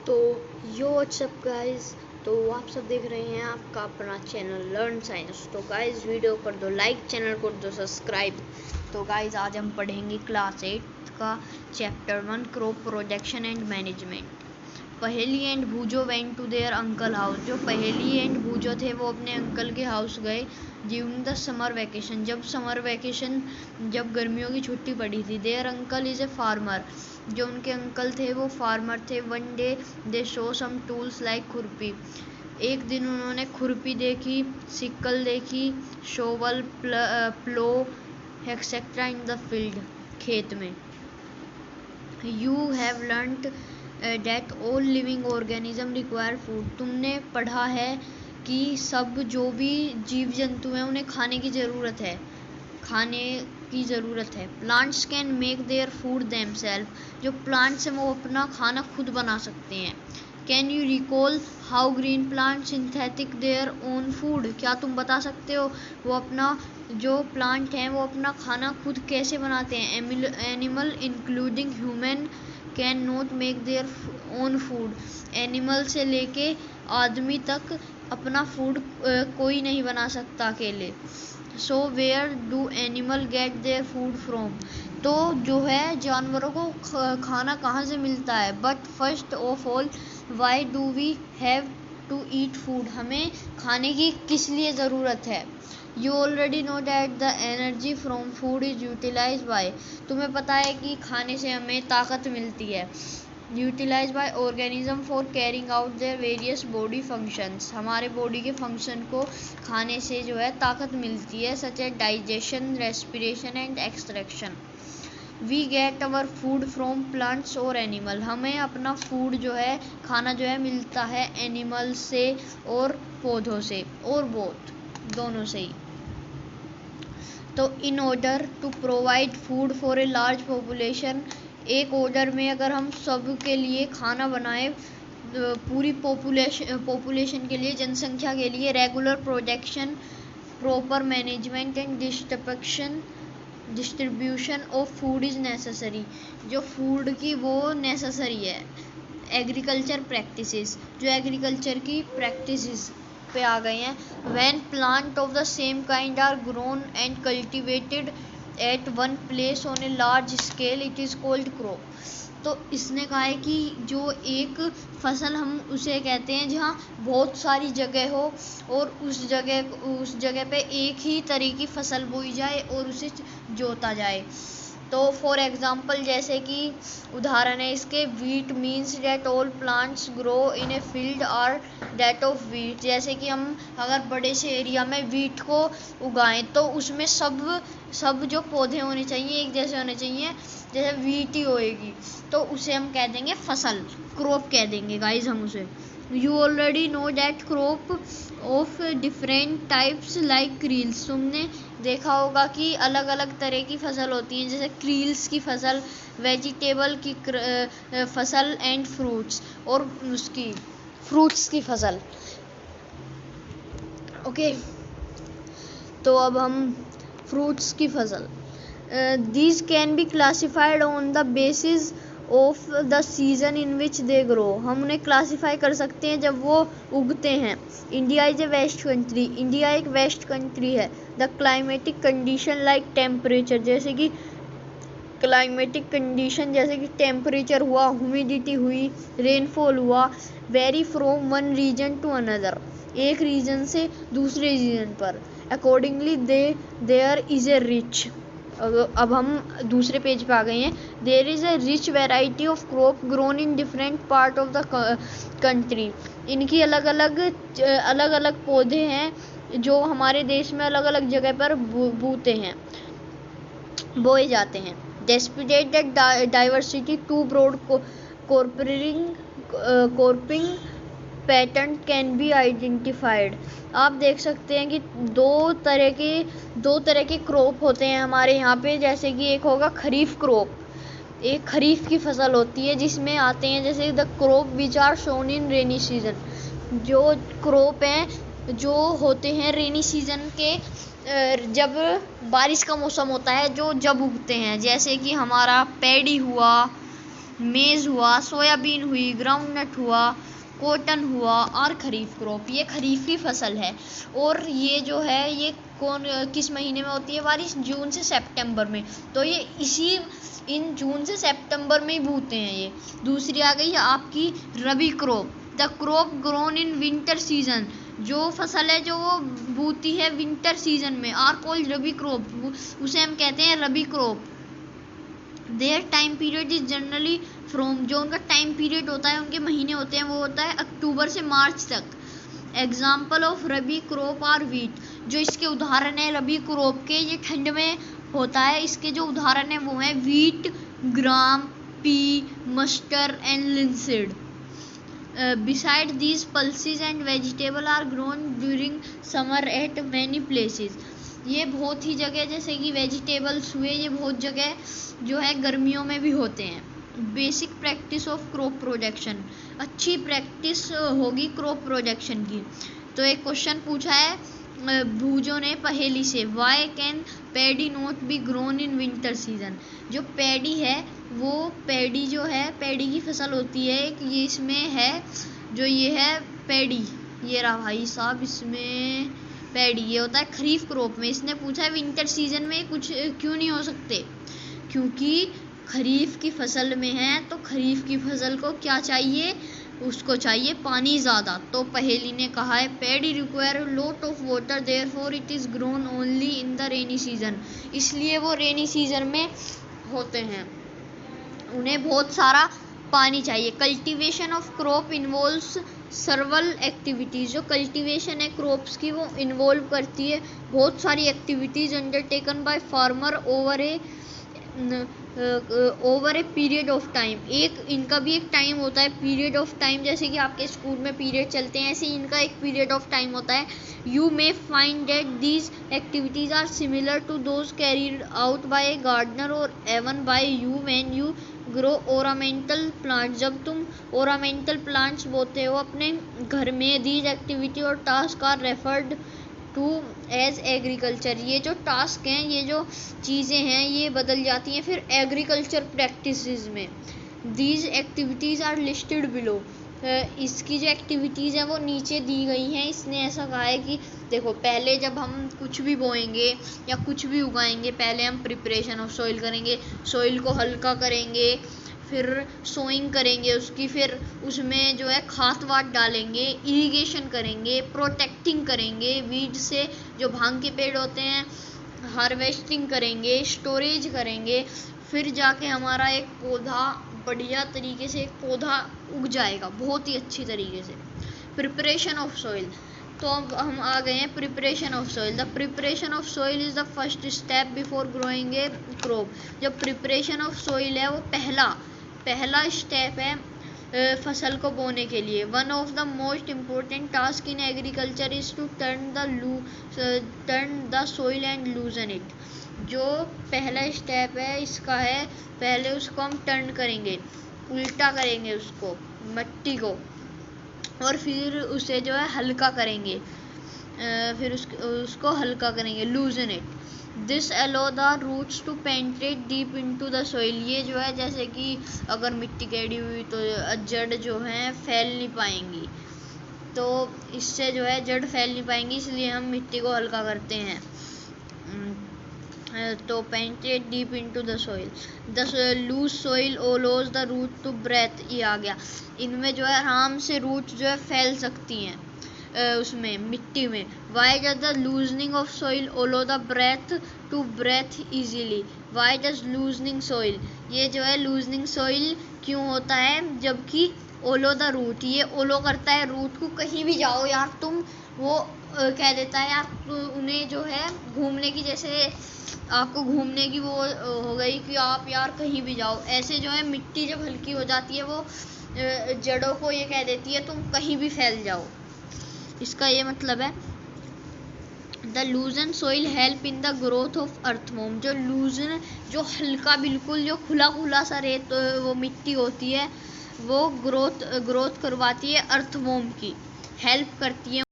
तो यो WhatsApp guys, तो आप सब देख रहे हैं आपका अपना चैनल लर्न साइंस। तो गाइस वीडियो कर दो लाइक, चैनल कर दो सब्सक्राइब। तो गाइस आज हम पढ़ेंगे क्लास 8 का chapter 1 crop production and management. Paheli and Boojho went to there uncle house. जो पहेली एंड भूजो थे वो अपने अंकल के हाउस गए ड्यूरिंग द समर वैकेशन। जब गर्मियों की छुट्टी पड़ी थी। Their uncle is a farmer. जो उनके अंकल थे वो फार्मर थे। One day they show some tools like खुरपी। एक दिन उन्होंने खुरपी देखी, सिक्कल देखी, shovel, plough etcetera in the field, खेत में। You have learned that all living organism require food. तुमने पढ़ा है कि सब जो भी जीव जंतु हैं उन्हें खाने की ज़रूरत है। Plants can make their food themselves. जो प्लांट्स हैं वो अपना खाना खुद बना सकते हैं। Can you recall how green plant synthetic their own food. क्या तुम बता सकते हो वो अपना जो प्लांट हैं वो अपना खाना खुद कैसे बनाते हैं। Animal including human can not make their own food. Animal से लेके आदमी तक अपना फूड कोई नहीं बना सकता अकेले। So where do animal get their food from. तो जो है जानवरों को खाना कहाँ से मिलता है। But first of all why do we have to eat food. हमें खाने की किस लिए ज़रूरत है। You already know that the energy from food is utilise by. तुम्हें पता है कि खाने से हमें ताकत मिलती है। Utilise by organism for carrying out their various body functions. हमारे बॉडी के फंक्शन को खाने से जो है ताकत मिलती है, such as digestion, respiration and extraction. We get our food from plants और एनिमल। हमें अपना फूड जो है खाना जो है मिलता है एनिमल से और पौधों से, और बोथ दोनों से ही। तो in order to provide food for a large population, एक ऑर्डर में अगर हम सब के लिए खाना बनाएं, पूरी पॉपुलेशन के लिए, जनसंख्या के लिए, regular production, proper management and distribution of food is necessary. जो फूड की वो नेसेसरी है। एग्रीकल्चर प्रैक्टिसेस, जो एग्रीकल्चर की प्रैक्टिसेस पे आ गए हैं। When plant of the same kind are grown and cultivated at one place on a large scale it is called crop. तो इसने कहा है कि जो एक फसल हम उसे कहते हैं जहाँ बहुत सारी जगह हो और उस जगह पे एक ही तरह की फसल बोई जाए और उसे जोता जाए। तो फॉर एग्जांपल जैसे कि उदाहरण है इसके, wheat means that all plants grow in a field are that of wheat. जैसे कि हम अगर बड़े से एरिया में वीट को उगाएं तो उसमें सब जो पौधे होने चाहिए एक जैसे होने चाहिए, जैसे वीट ही होएगी तो उसे हम कह देंगे फसल, क्रॉप कह देंगे गाइज हम उसे। You already know that crop of different types like cereals. तुमने देखा होगा कि अलग अलग तरह की फसल होती हैं, जैसे क्रील्स की फसल, वेजिटेबल की फसल एंड फ्रूट्स, और उसकी फ्रूट्स की फसल। ओके, तो अब हम फ्रूट्स की फसल, these can be classified on the basis of the season in which they grow. हम उन्हें क्लासीफाई कर सकते हैं जब वो उगते हैं। India is a vast country. India एक वेस्ट कंट्री है। The climatic condition like temperature, जैसे कि क्लाइमेटिक कंडीशन जैसे कि टेम्परेचर हुआ, ह्यूमिडिटी हुई, रेनफॉल हुआ, vary from one region to another, एक रीजन से दूसरे रीजन पर। Accordingly there is a rich, अब हम दूसरे पेज पे आ गए हैं। There is a rich variety of crop grown in different part of the country. इनकी अलग अलग पौधे हैं जो हमारे देश में अलग अलग जगह पर बोए जाते हैं। Despite that diversity two broad cropping patterns can be identified. आप देख सकते हैं कि दो तरह के क्रॉप होते हैं हमारे यहाँ पे। जैसे कि एक होगा खरीफ क्रॉप, एक खरीफ की फसल होती है जिसमें आते हैं जैसे the crop which are sown in rainy season. जो क्रॉप हैं जो होते हैं रेनी सीजन के, जब बारिश का मौसम होता है, जो जब उगते हैं, जैसे कि हमारा पैडी हुआ, मेज हुआ, सोयाबीन हुई, ग्राउंडनट हुआ, कॉटन हुआ और खरीफ क्रॉप। ये खरीफ की फसल है और ये जो है ये किस महीने में होती है बारिश? जून से सितंबर में। तो ये इन जून से सितंबर में ही बूते हैं ये। दूसरी आ गई आपकी rabi crop, the crop grown in winter season. जो फसल है जो वो बूती है विंटर सीजन में, आर कॉल्ड रबी क्रॉप, उसे हम कहते हैं rabi crop. Their time period is generally from, जो उनका टाइम पीरियड होता है, उनके महीने होते हैं, वो होता है अक्टूबर से मार्च तक। Example of rabi crop are wheat, जो इसके उदाहरण है रबी क्रॉप के, ये ठंड में होता है। इसके जो उदाहरण है वो है wheat, gram, P, mustard and linseed. Beside these pulses and vegetable are grown during summer at many places. ये बहुत ही जगह जैसे कि वेजिटेबल्स हुए, ये बहुत जगह जो है गर्मियों में भी होते हैं। Basic practice of crop production, अच्छी प्रैक्टिस होगी क्रॉप प्रोडक्शन की। तो एक क्वेश्चन पूछा है भूजो ने पहेली से, why can paddy not be grown in winter season. जो पैडी है वो पैडी जो है पैडी की फसल होती है, ये इसमें है जो ये है पैडी, ये रहा भाई साहब, इसमें पैडी ये होता है खरीफ क्रॉप में। इसने पूछा है विंटर सीजन में कुछ क्यों नहीं हो सकते, क्योंकि खरीफ की फसल में है, तो खरीफ की फसल को क्या चाहिए? उसको चाहिए पानी ज़्यादा। तो पहेली ने कहा है paddy require lot of water therefore it is grown only in the rainy season, इसलिए वो रेनी सीजन में होते हैं, उन्हें बहुत सारा पानी चाहिए। Cultivation of crop involves सर्वल activities, जो कल्टीवेशन है क्रॉप्स की वो इन्वॉल्व करती है बहुत सारी activities undertaken by farmer over a period of time. एक इनका भी एक टाइम होता है, पीरियड ऑफ टाइम, जैसे कि आपके स्कूल में पीरियड चलते हैं, ऐसे ही इनका एक पीरियड ऑफ टाइम होता है। You may find that these activities are similar to those carried out by a gardener or even by you when you grow ornamental plant. जब तुम ओरामेंटल प्लांट्स बोते हो अपने घर में, these activity or task are referred to as agriculture. ये जो task हैं, ये जो चीज़ें हैं, ये बदल जाती हैं फिर एग्रीकल्चर प्रैक्टिसेस में। These activities are listed below, इसकी जो एक्टिविटीज़ हैं वो नीचे दी गई हैं। इसने ऐसा कहा है कि देखो, पहले जब हम कुछ भी बोएंगे या कुछ भी उगाएंगे, पहले हम प्रिपरेशन ऑफ सॉइल करेंगे, सॉइल को हल्का करेंगे, फिर सोइंग करेंगे उसकी, फिर उसमें जो है खाद वाद डालेंगे, इरिगेशन करेंगे, प्रोटेक्टिंग करेंगे वीड से, जो भांग के पेड़ होते हैं, हार्वेस्टिंग करेंगे, स्टोरेज करेंगे, फिर जाके हमारा एक पौधा बढ़िया तरीके से एक पौधा उग जाएगा बहुत ही अच्छी तरीके से। प्रिपरेशन ऑफ सॉइल, तो अब हम आ गए हैं preparation of soil. The preparation of soil is the first step before growing A crop. जब प्रिपरेशन ऑफ सॉइल है वो पहला स्टेप है फसल को बोने के लिए। One of the most important task in agriculture is to turn the soil and loosen it. जो पहला स्टेप है इसका है, पहले उसको हम टर्न करेंगे, उल्टा करेंगे उसको, मिट्टी को, और फिर उसे जो है हल्का करेंगे, फिर उसको हल्का करेंगे, loosen it. This allow the roots to penetrate deep into the soil. ये जो है जैसे कि अगर मिट्टी टेढ़ी हुई तो जड़ जो है फैल नहीं पाएंगी, तो इससे जो है जड़ फैल नहीं पाएंगी, इसलिए हम मिट्टी को हल्का करते हैं। तो penetrate deep into the soil, the loose soil allows the root to breathe. ये आ गया, इनमें जो है आराम से रूट जो है फैल सकती हैं उसमें मिट्टी में। Why does the loosening of soil allow the breath to breathe easily. Why does loosening soil, ये जो है लूजनिंग सॉइल क्यों होता है, जबकि ओलो द रूट, ये ओलो करता है रूट को। कहीं भी जाओ यार तुम, वो कह देता है यार उन्हें जो है घूमने की, जैसे आपको घूमने की वो हो गई कि आप यार कहीं भी जाओ, ऐसे जो है मिट्टी जब हल्की हो जाती है वो जड़ों को ये कह देती है तुम कहीं भी फैल जाओ, इसका ये मतलब है। The लूजन soil help in the growth of earthworm. जो लूजन, जो हल्का बिल्कुल जो खुला सा रेत वो मिट्टी होती है, वो ग्रोथ करवाती है अर्थवॉर्म की, हेल्प करती है